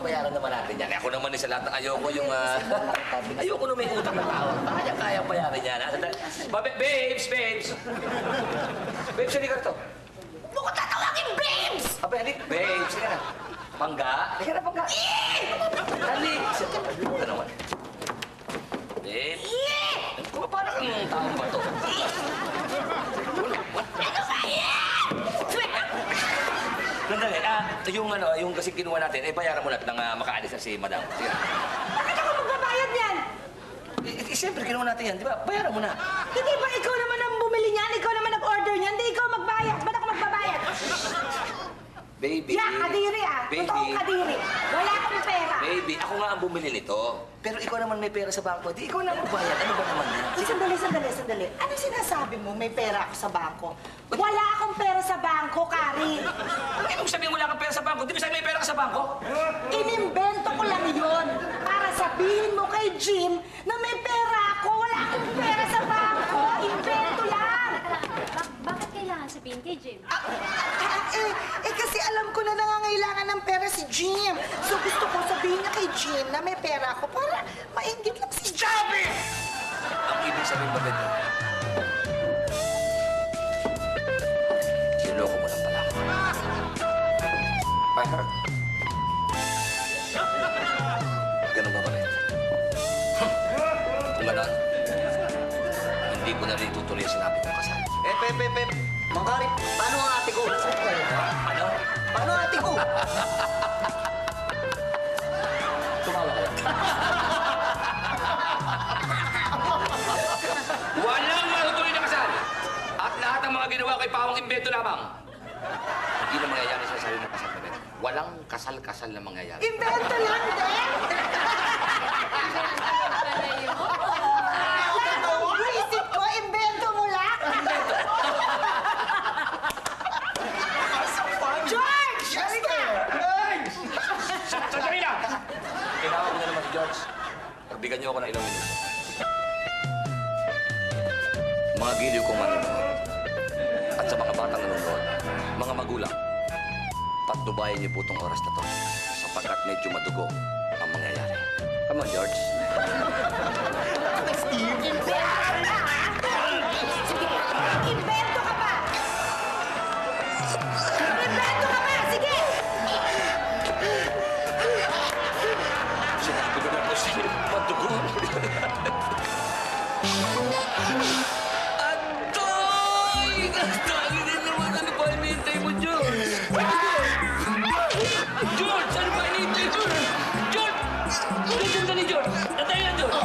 bayaran naman natin yan. Ako naman sa lahat ng ayoko yung... ayoko na may utang na tao. Kaya bayaran yan. Babes! Babes, halika rito. Huwag mo ko tatawagin, babes! Abay, halika. Babes, halika na. Pangga? Halika na, Pangga. Halika. Ito naman. Babes. Parang kang tao ba to? Ano ba yan? Nandali, yung kasi kinuha natin, bayaran mo natin nang makaalis na si Madam. Sige. Bakit ako magbabayad yan? Siyempre, kinuha natin yan, di ba? Bayaran mo na. Hindi ba ikaw naman ang bumili niyan? Ikaw naman nag-order niyan? Hindi ikaw magbayad. Ba't ako magbabayad? Baby. Yeah, kadiri Baby. Totoong kadiri. Wala akong pera. Baby, ako nga ang bumili nito. Pero ikaw naman may pera sa bangko. Di ikaw na magbayad. Ano ba naman yan? Sandali. Ano sinasabi mo? May pera ako sa bangko. Wala akong pera sa bangko, Kari. Ano ibig sabihin wala kang pera sa bangko? Di ba sabi may pera ka sa bangko? Inimbento ko lang yun para sabihin mo kay Jim na may pera ako. Wala akong pera sa bangko. Invento yan. Bakit kailangan sabihin kay Jim? Kasi alam ko na nangangailangan ng pera si Jim. So gusto ko sabihin niya kay Jim na may pera ako para mainggit lang si Jim. Ang ibig sabihin ba ganyan? Sinloko mo lang pala ako. By her. Ganun ba pala? Kung ganon, hindi ko na rin tutuloy ang sinabi kong kasal. Pep. Mangkari, paano ang ate ko? Ano? Paano ang ate ko? Tumawa ka lang. Walang matutuloy na kasal! At lahat ng mga ginawa kay Pawang imbento lamang. Hindi na mangyayari sa sarili ng kasal na rin. Walang kasal-kasal na mangyayari. Invento lang din. Isip ko, invento mo lang. George! Halika! Sandali lang! Kailangan ko na naman si George. Pagbigyan niyo ako ng ilang minuto. Mga giliw kong manonood at sa mga batang nanonood, mga magulang, patnubayan niyo po itong oras na to sapagkat medyo madugo ang mangyayari. Come on, George. Invento ka na, ha? Sige, invento ka pa! Invento ka pa! Sige! Sinabi ko na po sa'yo, madugo. Atoy! Tangin na naman, ano ba hinihintay mo, George? George! Ano ba hinihintay mo? George! Sandali, George! Natay yan, George!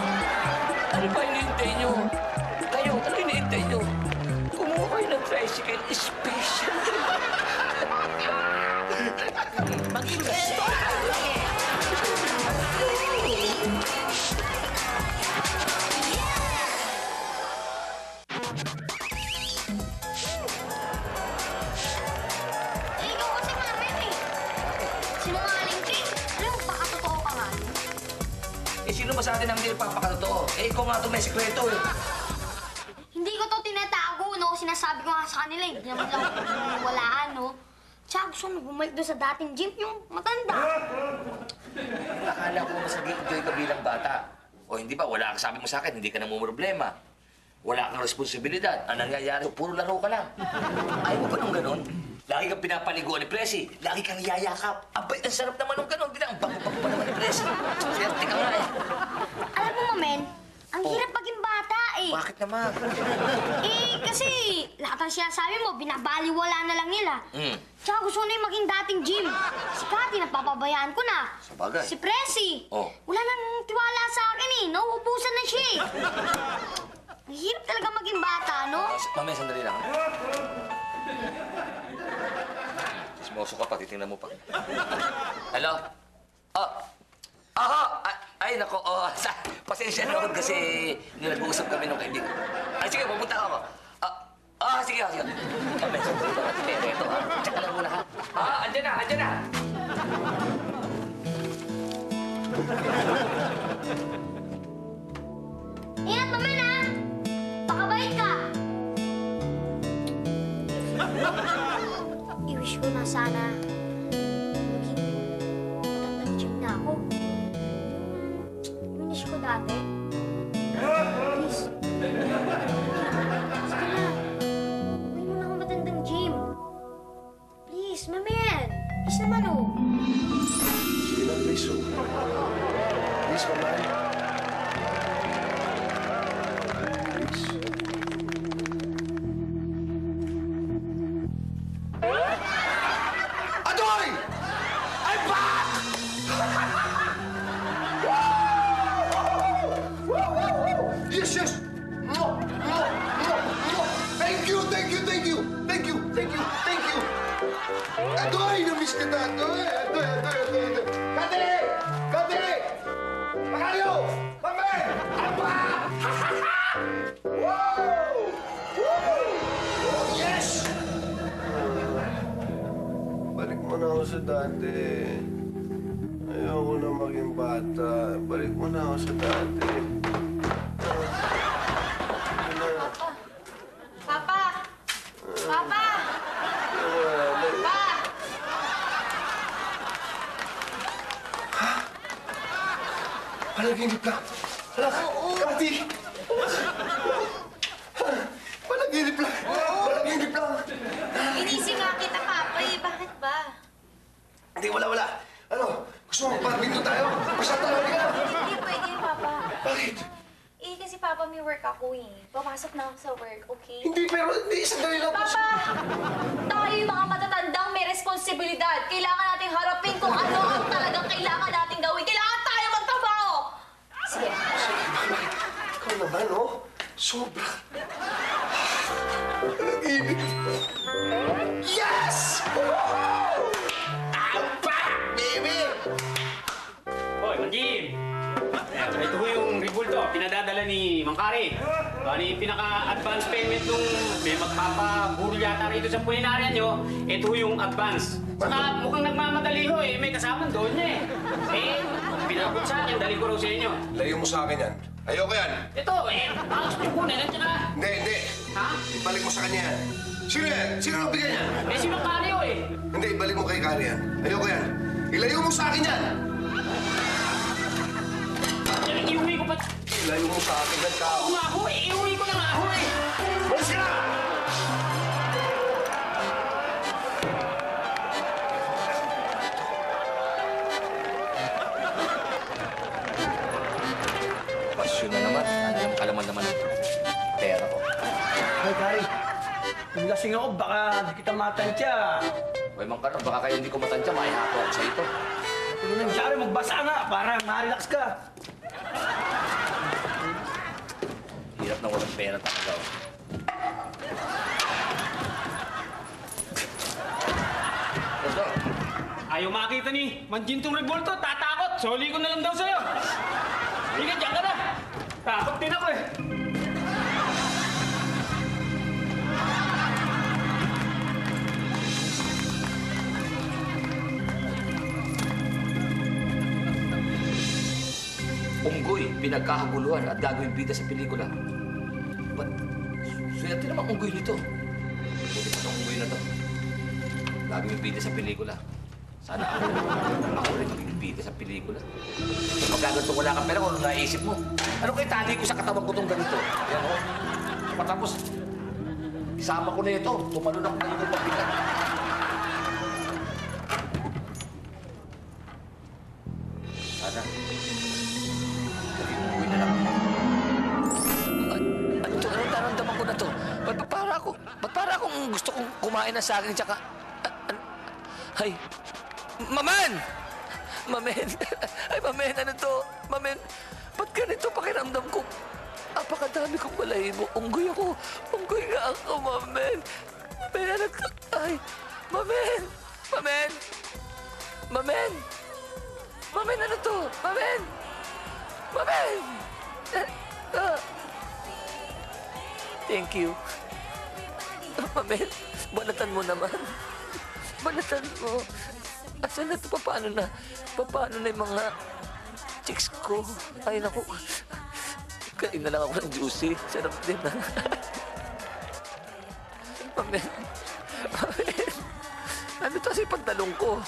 Ano ba hinihintay nyo? Tayo, ano hinihintay nyo? Kumuha kayo ng tricycle special. Mag-invento ka! Ikaw kasi Marvin eh. Sinungaling ka eh. Alam mo, baka totoo ka nga. Sino ba sa atin ang hindi nagpapakatotoo? Ikaw nga ito may sikreto eh. Hindi ko to tinatago, no? Sinasabi ko nga sa kanila, hindi naman lang walaan, no? Tsaka gusto mo bumalik doon sa dating gym, yung matanda. Akala ko mas nag-enjoy ka bilang bata. O hindi ba, wala kang sabi mo sa akin, hindi ka namumroblema. Wala kang responsibilidad. Ang nangyayari, puro laro ka lang. Ayaw mo ba nung ganon? Lagi kang pinapaliguan ni Presi. Lagi kang yayakap. Abay, ang sarap naman nung ganon. Ang bango-bango pa naman ni Presi. Swerte ka nga eh. Alam mo, Mamen, ang hirap maging bata eh. Bakit naman? Kasi lahat ng sinasabi mo, binabaliwala na lang nila. Tsaka gusto ko na yung maging dating gym. Si Cathy, napapabayaan ko na. Sabagay. Si Presi, Oh. wala nang tiwala sa akin eh. Nauubusan na siya eh. Ang hirap talaga maging bata, no? Mamaya, sandali lang. Smoso ka pa, titingnan mo pa. Hello? Oh! Aha! Ay, nako. Oh, pasensya na ako kasi nag-uusap kami nung kaibigan. Ay, sige, pupunta ako. Sige. Mamaya, sandali lang. Pero ito, ha? Check ka lang muna, ha? Andyan na. Ingat, Mamen, ha? Pakabait ka. I-wish ko na sana maging matandang gym na ako. ate? Please. Please ka na. Uwi mo na ako matandang gym. Please, mamen. Please naman, oh. Sige na, please, oh. Please, mamay. Please. Adoy! I'm back! Yes, yes! Thank you, thank you, thank you! Thank you, thank you, thank you! Adoy! Na-miss kita, Adoy! Adoy, Adoy, Adoy, Adoy! Kate! Kate! Macario! Mame! I'm back! Wow! Woo! Oh, yes! Balik mo na ako sa dati. Ayoko na maging bata. Balik mo na ako sa dati. Papa! Papa! Pa! Panaginip lang. Hala, Kati! Panaginip lang. Panaginip lang. Inisip nga kita, Papa eh. Bakit ba? Hindi, wala. Ano? Gusto mo magpapinto tayo? Basta talaga ka. Hindi pwede, Papa. Bakit? Eh, kasi Papa, may work ako eh. Papasok na ako sa work, okay? Hindi, pero hindi. Sandali lang. Papa! Tayo yung mga matatandang may responsibilidad. Kailangan nating harapin kung ano ang talagang kailangan nating gawin. Kailangan tayo magtrabaho! Sige. Bakit? Ikaw naman, oh. Sobra. Panaginip. Yes! Woo! I'm back, baby! Hoy, Manjim! Ito ho yung ribulto, pinadadala ni Mang Kari. Ano yung pinaka-advance payment nung may magpapaburo yata rito sa pulinarya nyo, ito ho yung advance. Saka mukhang nagmamadali ho eh, may kasamang doon niya eh. Eh, pinabot sa akin, dali ko raw sa inyo. Layo mo sa akin yan. Ayoko yan. Ito, eh, bakit yung kunin at saka... Hindi. Ha? Ibalik mo sa kanya yan. Sino yan? Sino ang bigyan yan? Eh, si Mang Kari ho eh. Hindi, ibalik mo kay Kari yan. Ayoko yan. Ilayo mo sa akin yan! Iuwi ko pa... Ilayo mo sa akin yan, tao. Oo nga ho eh, iuwi ko na nga ho eh. Malis ka na! Pasyon na naman. Ano yung kalaman naman ng pera ko? Ay, Kari. Kung lasing ako, baka di kita matansya. Hoy, Mang Carlo, baka kayo hindi ko matansya, maihako ako sa ito. Kung nangyari, magbasa nga para ma-relax ka. Hirap na walang pera talaga. Oh. Let's go. Ayaw makita ni Manjin tong revolto, tatakot. Soli ko na lang daw sa'yo. Sige, diyan ka na. Takot din ako eh. Unggoy, pinagkakaguluhan at gagawing bida sa pelikula. Ba't swerte naman unggoy nito? Buti pa itong unggoy na to. Gagawing bida sa pelikula. Sana ako rin maging bida sa pelikula. Pagkaganto wala kang pera, kung ano naisip mo? Ano kay tali ko sa katawan ko itong ganito? Yan o. Patapos, isama ko na ito. Tumalon ako na yung pagbigat. Sana. Uwi na lang. Ano to? Anong nararamdaman ko na to? Ba't para akong gusto kong kumain ng saging tsaka... Ay! Mamen! Mamen! Ay, Mamen, ano to? Mamen, ba't ganito pakiramdam ko? Apakadami kong balahibo. Unggoy ako. Unggoy nga ako, Mamen. Mamen, ano to? Ay! Mamen! Mamen! Mamen! Mamen, ano to? Mamen! Mamen! Thank you. Mamen, banatan mo naman. Banatan mo. Asan na ito? Paano na? Paano na yung mga chicks ko? Ay, naku. Kain na lang ako ng juicy. Sarap din, ha? Mamen. Mamen. Ano to sa pantalong ko?